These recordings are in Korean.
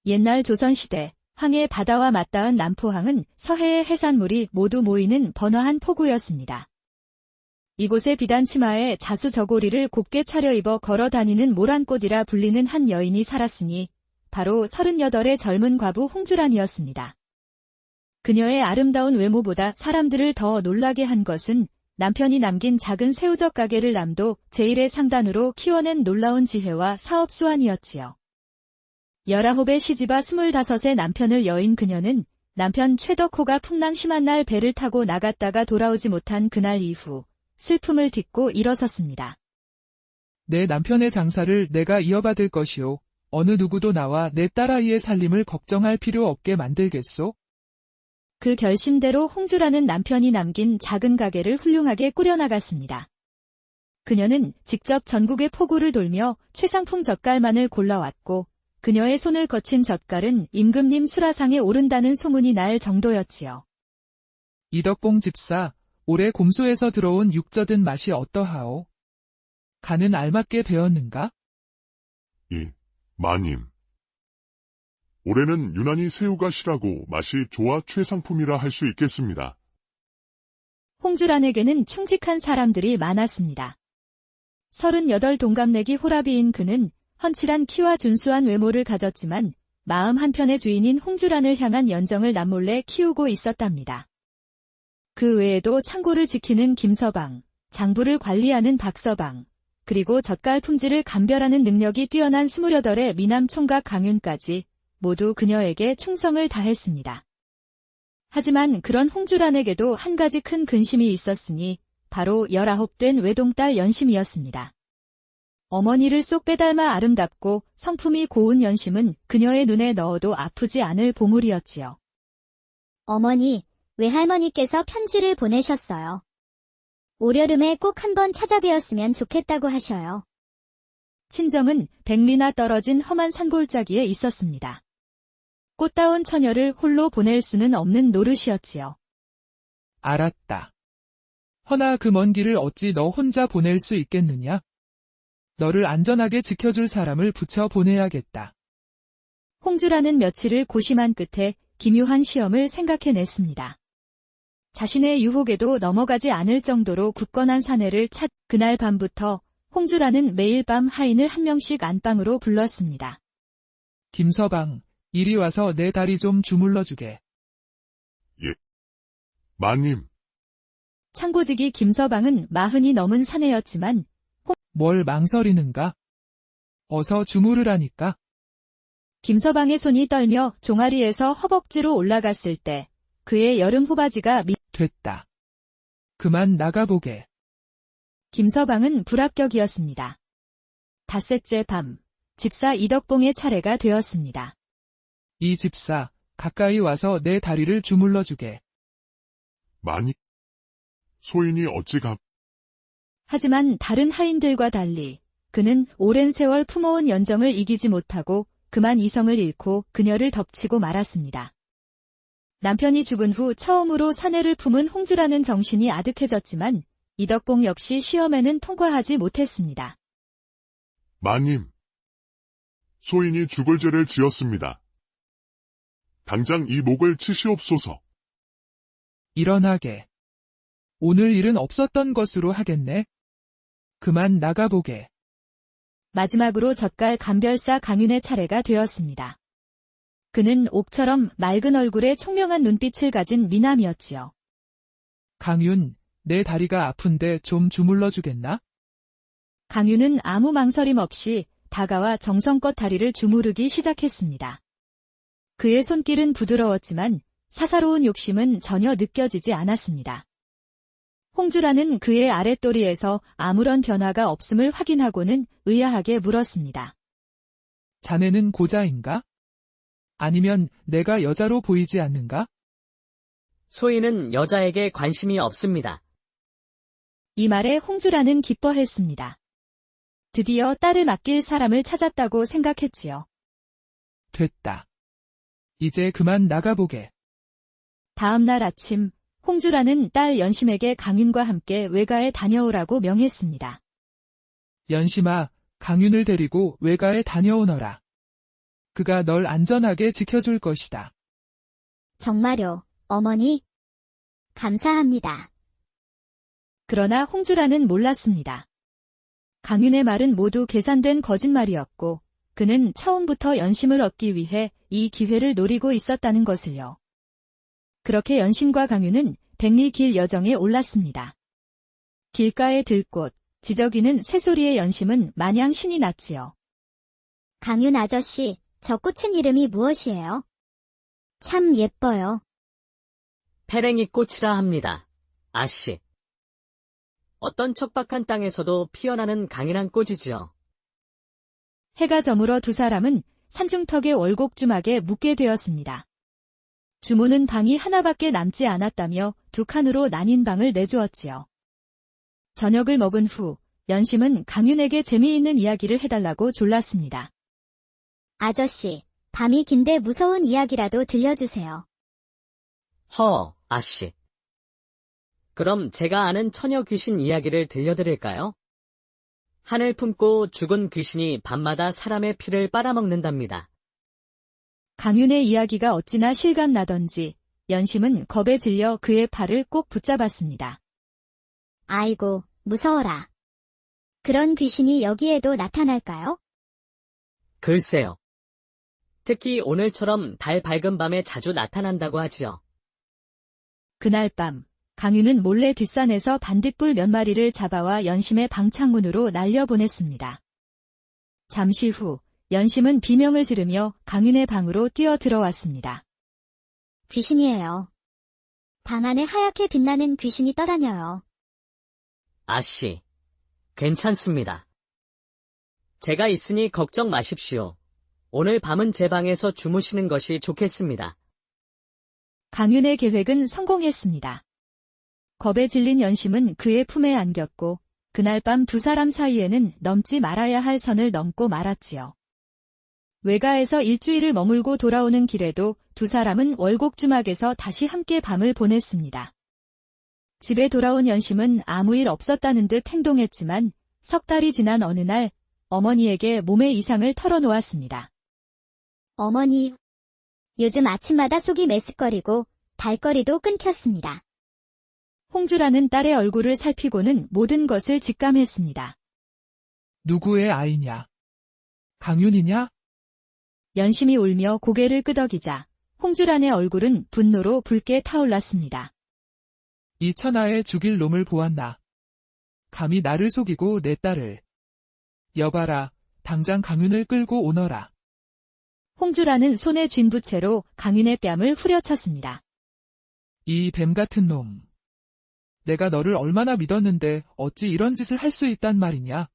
옛날 조선시대 황해 바다와 맞닿은 남포항은 서해의 해산물이 모두 모이는 번화한 포구였습니다. 이곳에 비단 치마에 자수저고리를 곱게 차려입어 걸어다니는 모란꽃이라 불리는 한 여인이 살았으니 바로 38의 젊은 과부 홍주란이었습니다. 그녀의 아름다운 외모보다 사람들을 더 놀라게 한 것은 남편이 남긴 작은 새우젓 가게를 남도 제1의 상단으로 키워낸 놀라운 지혜와 사업 수완이었지요. 19의 시집아 25의 남편을 여인 그녀는 남편 최덕호가 풍랑 심한 날 배를 타고 나갔다가 돌아오지 못한 그날 이후 슬픔을 딛고 일어섰습니다. 내 남편의 장사를 내가 이어받을 것이오. 어느 누구도 나와 내 딸아이의 살림을 걱정할 필요 없게 만들겠소? 그 결심대로 홍주라는 남편이 남긴 작은 가게를 훌륭하게 꾸려나갔습니다. 그녀는 직접 전국의 포구를 돌며 최상품 젓갈만을 골라왔고 그녀의 손을 거친 젓갈은 임금님 수라상에 오른다는 소문이 날 정도였지요. 이덕봉 집사, 올해 곰소에서 들어온 육젓은 맛이 어떠하오? 간은 알맞게 배웠는가? 예, 마님. 올해는 유난히 새우가 실하고 맛이 좋아 최상품이라 할 수 있겠습니다. 홍주란에게는 충직한 사람들이 많았습니다. 38 동갑내기 호라비인 그는 헌칠한 키와 준수한 외모를 가졌지만 마음 한편의 주인인 홍주란을 향한 연정을 남몰래 키우고 있었답니다. 그 외에도 창고를 지키는 김서방, 장부를 관리하는 박서방, 그리고 젓갈 품질을 감별하는 능력이 뛰어난 28의 미남 총각 강윤까지 모두 그녀에게 충성을 다했습니다. 하지만 그런 홍주란에게도 한 가지 큰 근심이 있었으니 바로 19된 외동딸 연심이었습니다. 어머니를 쏙 빼닮아 아름답고 성품이 고운 연심은 그녀의 눈에 넣어도 아프지 않을 보물이었지요. 어머니, 외할머니께서 편지를 보내셨어요. 올여름에 꼭 한번 찾아뵈었으면 좋겠다고 하셔요. 친정은 100리나 떨어진 험한 산골짜기에 있었습니다. 꽃다운 처녀를 홀로 보낼 수는 없는 노릇이었지요. 알았다. 허나 그 먼 길을 어찌 너 혼자 보낼 수 있겠느냐? 너를 안전하게 지켜줄 사람을 붙여 보내야겠다. 홍주라는 며칠을 고심한 끝에 기묘한 시험을 생각해냈습니다. 자신의 유혹에도 넘어가지 않을 정도로 굳건한 사내를 그날 밤부터 홍주라는 매일 밤 하인을 한 명씩 안방으로 불렀습니다. 김서방, 이리 와서 내 다리 좀 주물러주게. 예, 마님. 창고지기 김서방은 40이 넘은 사내였지만 뭘 망설이는가? 어서 주무르라니까. 김서방의 손이 떨며 종아리에서 허벅지로 올라갔을 때 그의 여름 후바지가 됐다. 그만 나가보게. 김서방은 불합격이었습니다. 닷새째 밤, 집사 이덕봉의 차례가 되었습니다. 이 집사, 가까이 와서 내 다리를 주물러주게. 마님. 소인이 어찌 하지만 다른 하인들과 달리 그는 오랜 세월 품어온 연정을 이기지 못하고 그만 이성을 잃고 그녀를 덮치고 말았습니다. 남편이 죽은 후 처음으로 사내를 품은 홍주라는 정신이 아득해졌지만 이덕봉 역시 시험에는 통과하지 못했습니다. 마님. 소인이 죽을 죄를 지었습니다. 당장 이 목을 치시옵소서. 일어나게. 오늘 일은 없었던 것으로 하겠네. 그만 나가보게. 마지막으로 젓갈 감별사 강윤의 차례가 되었습니다. 그는 옥처럼 맑은 얼굴에 총명한 눈빛을 가진 미남이었지요. 강윤, 내 다리가 아픈데 좀 주물러주겠나? 강윤은 아무 망설임 없이 다가와 정성껏 다리를 주무르기 시작했습니다. 그의 손길은 부드러웠지만 사사로운 욕심은 전혀 느껴지지 않았습니다. 홍주라는 그의 아랫도리에서 아무런 변화가 없음을 확인하고는 의아하게 물었습니다. 자네는 고자인가? 아니면 내가 여자로 보이지 않는가? 소인은 여자에게 관심이 없습니다. 이 말에 홍주라는 기뻐했습니다. 드디어 딸을 맡길 사람을 찾았다고 생각했지요. 됐다. 이제 그만 나가보게. 다음 날 아침 홍주라는 딸 연심에게 강윤과 함께 외가에 다녀오라고 명했습니다. 연심아, 강윤을 데리고 외가에 다녀오너라. 그가 널 안전하게 지켜줄 것이다. 정말요, 어머니? 감사합니다. 그러나 홍주라는 몰랐습니다. 강윤의 말은 모두 계산된 거짓말이었고 그는 처음부터 연심을 얻기 위해 이 기회를 노리고 있었다는 것을요. 그렇게 연심과 강윤은 백리 길 여정에 올랐습니다. 길가의 들꽃, 지저귀는 새소리의 연심은 마냥 신이 났지요. 강윤 아저씨, 저 꽃은 이름이 무엇이에요? 참 예뻐요. 페랭이 꽃이라 합니다. 아씨. 어떤 척박한 땅에서도 피어나는 강인한 꽃이지요. 해가 저물어 두 사람은 산중턱의 월곡주막에 묵게 되었습니다. 주모는 방이 하나밖에 남지 않았다며 두 칸으로 나뉜 방을 내주었지요. 저녁을 먹은 후 연심은 강윤에게 재미있는 이야기를 해달라고 졸랐습니다. 아저씨, 밤이 긴데 무서운 이야기라도 들려주세요. 아씨. 그럼 제가 아는 처녀 귀신 이야기를 들려드릴까요? 하늘 품고 죽은 귀신이 밤마다 사람의 피를 빨아먹는답니다. 강윤의 이야기가 어찌나 실감나던지 연심은 겁에 질려 그의 팔을 꼭 붙잡았습니다. 아이고, 무서워라. 그런 귀신이 여기에도 나타날까요? 글쎄요. 특히 오늘처럼 달 밝은 밤에 자주 나타난다고 하지요. 그날 밤 강윤은 몰래 뒷산에서 반딧불 몇 마리를 잡아와 연심의 방 창문으로 날려보냈습니다. 잠시 후 연심은 비명을 지르며 강윤의 방으로 뛰어 들어왔습니다. 귀신이에요. 방 안에 하얗게 빛나는 귀신이 떠다녀요. 아씨, 괜찮습니다. 제가 있으니 걱정 마십시오. 오늘 밤은 제 방에서 주무시는 것이 좋겠습니다. 강윤의 계획은 성공했습니다. 겁에 질린 연심은 그의 품에 안겼고 그날 밤 두 사람 사이에는 넘지 말아야 할 선을 넘고 말았지요. 외가에서 일주일을 머물고 돌아오는 길에도 두 사람은 월곡주막에서 다시 함께 밤을 보냈습니다. 집에 돌아온 연심은 아무 일 없었다는 듯 행동했지만 석 달이 지난 어느 날 어머니에게 몸의 이상을 털어놓았습니다. 어머니, 요즘 아침마다 속이 메스꺼리고 발걸이도 끊겼습니다. 홍주라는 딸의 얼굴을 살피고는 모든 것을 직감했습니다. 누구의 아이냐? 강윤이냐? 연심이 울며 고개를 끄덕이자 홍주란의 얼굴은 분노로 붉게 타올랐습니다. 이 천하에 죽일 놈을 보았나? 감히 나를 속이고 내 딸을. 여봐라, 당장 강윤을 끌고 오너라. 홍주란은 손에 쥔 부채로 강윤의 뺨을 후려쳤습니다. 이 뱀 같은 놈. 내가 너를 얼마나 믿었는데 어찌 이런 짓을 할 수 있단 말이냐?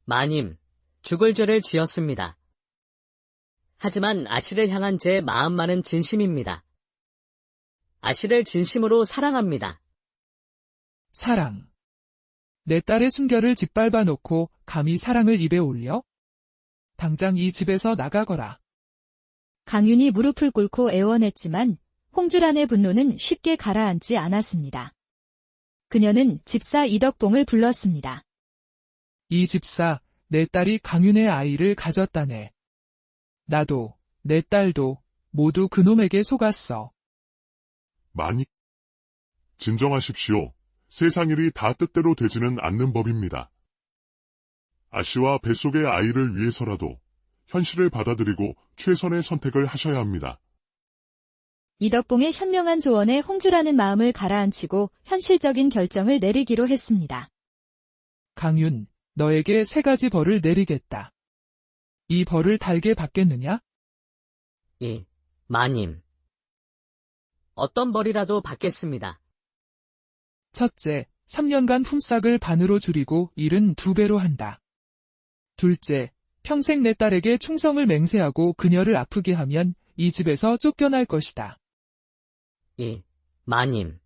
마님, 죽을 죄를 지었습니다. 하지만 아씨를 향한 제 마음만은 진심입니다. 아씨를 진심으로 사랑합니다. 사랑. 내 딸의 순결을 짓밟아 놓고 감히 사랑을 입에 올려? 당장 이 집에서 나가거라. 강윤이 무릎을 꿇고 애원했지만 홍주란의 분노는 쉽게 가라앉지 않았습니다. 그녀는 집사 이덕봉을 불렀습니다. 이 집사, 내 딸이 강윤의 아이를 가졌다네. 나도, 내 딸도 모두 그놈에게 속았어. 많이 진정하십시오. 세상 일이 다 뜻대로 되지는 않는 법입니다. 아씨와 뱃속의 아이를 위해서라도 현실을 받아들이고 최선의 선택을 하셔야 합니다. 이덕봉의 현명한 조언에 홍주라는 마음을 가라앉히고 현실적인 결정을 내리기로 했습니다. 강윤, 너에게 3가지 벌을 내리겠다. 이 벌을 달게 받겠느냐? 예, 마님. 어떤 벌이라도 받겠습니다. 첫째, 3년간 품삯을 반으로 줄이고 일은 2배로 한다. 둘째, 평생 내 딸에게 충성을 맹세하고 그녀를 아프게 하면 이 집에서 쫓겨날 것이다. 예, 마님.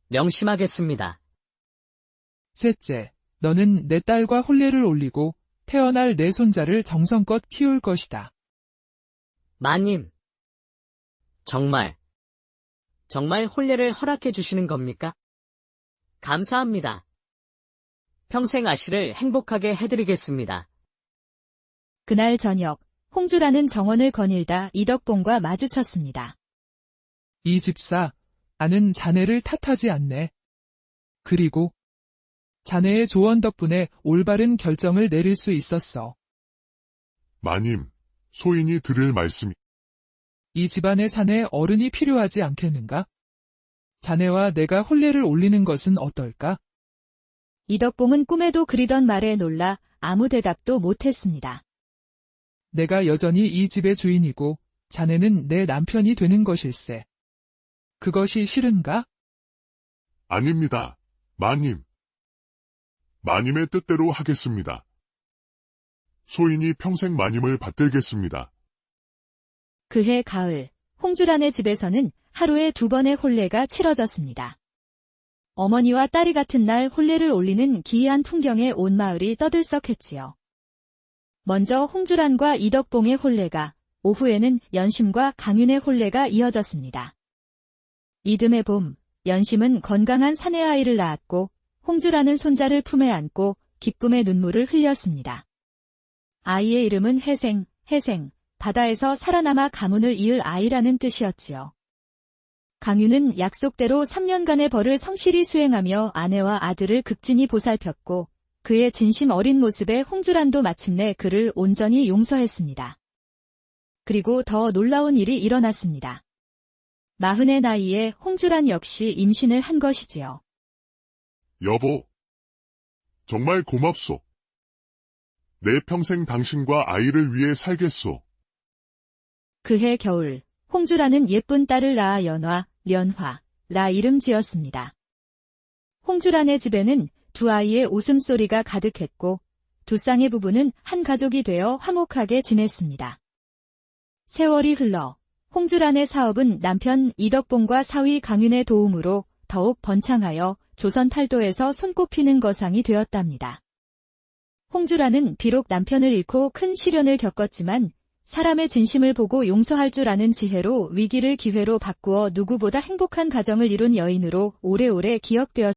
명심하겠습니다. 셋째, 너는 내 딸과 혼례를 올리고 태어날 내 손자를 정성껏 키울 것이다. 마님. 정말 혼례를 허락해 주시는 겁니까? 감사합니다. 평생 아씨를 행복하게 해드리겠습니다. 그날 저녁, 홍주라는 정원을 거닐다 이덕봉과 마주쳤습니다. 이 집사, 아는 자네를 탓하지 않네. 그리고 자네의 조언 덕분에 올바른 결정을 내릴 수 있었어. 마님, 소인이 드릴 말씀이 이 집안의 사내 어른이 필요하지 않겠는가? 자네와 내가 혼례를 올리는 것은 어떨까? 이덕봉은 꿈에도 그리던 말에 놀라 아무 대답도 못했습니다. 내가 여전히 이 집의 주인이고 자네는 내 남편이 되는 것일세. 그것이 싫은가? 아닙니다. 마님. 마님의 뜻대로 하겠습니다. 소인이 평생 마님을 받들겠습니다. 그해 가을, 홍주란의 집에서는 하루에 2번의 혼례가 치러졌습니다. 어머니와 딸이 같은 날 혼례를 올리는 기이한 풍경에 온 마을이 떠들썩했지요. 먼저 홍주란과 이덕봉의 혼례가, 오후에는 연심과 강윤의 혼례가 이어졌습니다. 이듬해 봄, 연심은 건강한 사내아이를 낳았고 홍주란은 손자를 품에 안고 기쁨의 눈물을 흘렸습니다. 아이의 이름은 해생, 바다에서 살아남아 가문을 이을 아이라는 뜻이었지요. 강윤은 약속대로 3년간의 벌을 성실히 수행하며 아내와 아들을 극진히 보살폈고 그의 진심 어린 모습에 홍주란도 마침내 그를 온전히 용서했습니다. 그리고 더 놀라운 일이 일어났습니다. 40의 나이에 홍주란 역시 임신을 한 것이지요. 여보, 정말 고맙소. 내 평생 당신과 아이를 위해 살겠소. 그해 겨울, 홍주라는 예쁜 딸을 낳아 연화, 라 이름 지었습니다. 홍주란의 집에는 두 아이의 웃음소리가 가득했고 두 쌍의 부부는 한 가족이 되어 화목하게 지냈습니다. 세월이 흘러 홍주란의 사업은 남편 이덕봉과 사위 강윤의 도움으로 더욱 번창하여 조선 팔도에서 손꼽히는 거상이 되었답니다. 홍주란은 비록 남편을 잃고 큰 시련을 겪었지만 사람의 진심을 보고 용서할 줄 아는 지혜로 위기를 기회로 바꾸어 누구보다 행복한 가정을 이룬 여인으로 오래오래 기억되었습니다.